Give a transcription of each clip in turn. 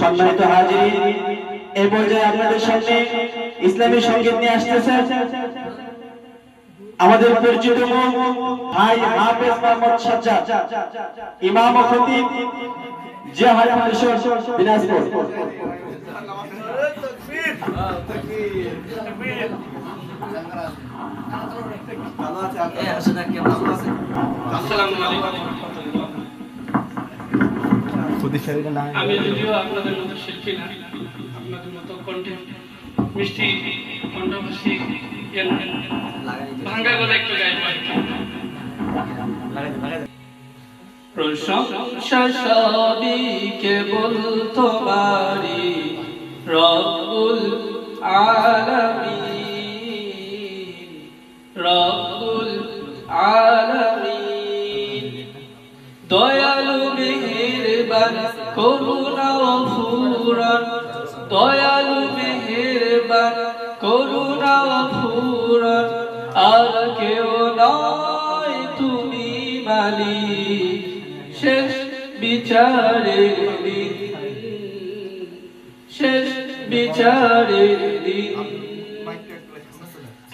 সম্মানিত হাজির, এই পর্যায়ে আপনাদের সামনে ইসলামী সঙ্গীত নিয়ে আসতেছেন আমাদের পরিচিত ভাই হাফেজ মোহাম্মদ সাজ্জাদ, ইমাম ও খতিব জিয়া ফাউন্ডেশন দিনাজপুর। আমি যদিও আপনাদের মতো শিল্পী না, আপনাদের মতো কণ্ঠে মিষ্টি কণ্ঠভাষী ভাঙ্গা গলা একটু গাইব। প্রশংসা সবই কেবল তোমারই রব্বুল আলামিন, রব্বুল আলামিন। দয়ালু মেহেরবান করুণা ও ফুরান, দয়ালু মেহেরবান করুণা ও ফুরান, আর কেউ নয় তুমি মালিক শেষ বিচারের দিন, শেষ বিচারের দিন।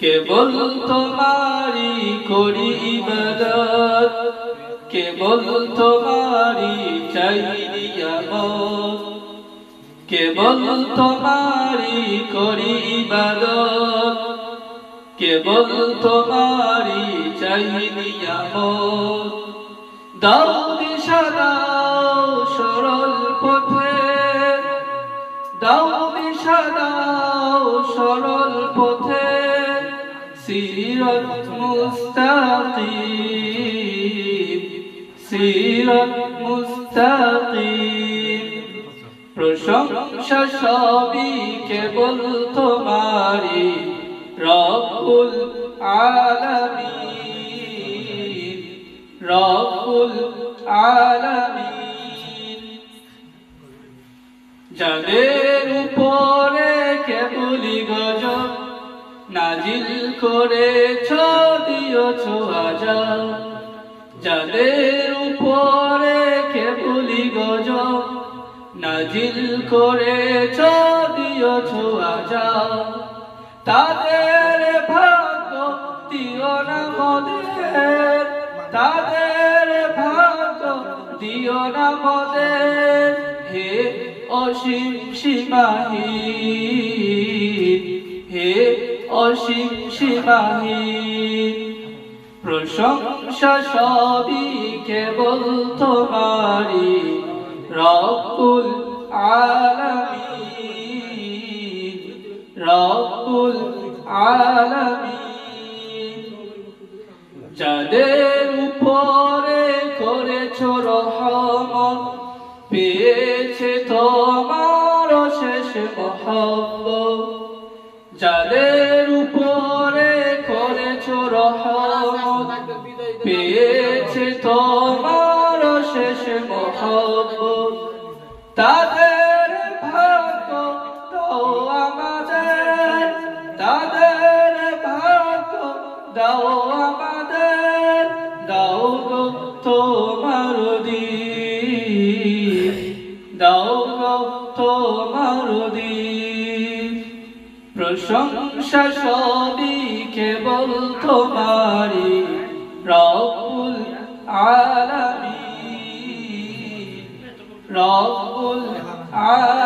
কেবল তোমারই করি ইবাদত, কেবল তোমারই চাই নিয়ামত, কেবল তোমারই করি ইবাদত, কেবল তোমারই চাই নিয়ামত। দাও দিশা দাও সরল পথে, দাও দিশা দাও সরল পথে, সিরাত মুস্তাকিম, সিরাত মুস্তাকিম। প্রশংসা সবই কেবল তোমারই রব্বুল আলামিন, রব্বুল আলামিন। যাদের উপরে কেবলি গজব নাজিল করেছ দিয়েছ আযাব, যাদের উপরে কেবলি গজব নাজিল করেছ দিয়েছ আযাব, তাদের ভাগ্য দিও না মোদের, তাদের ভাগ্য দিও না মোদের। হে অসীম সীমাহীন, হে অসীম সীমাহীন। প্রশংসা সবই কেবল তোমারই রব্বুল আলামিন, রব্বুল আলামিন। যাদের উপরে করেছো রহমত পেয়েছে তোমার শেষ মহব্বত, যাদের উপরে করেছো রহমত পেয়েছে তোমার শেষ মহব্বত, তাদের ভাগ্য দাও আমাদের, তাদের ভাগ্য দাও আমাদের। দাও গো তোমার দিন, দাও গো তোমার দিন। প্রশংসা সবই কেবল তোমারই রব্বুল আলামিন, রব্বুল আলামিন।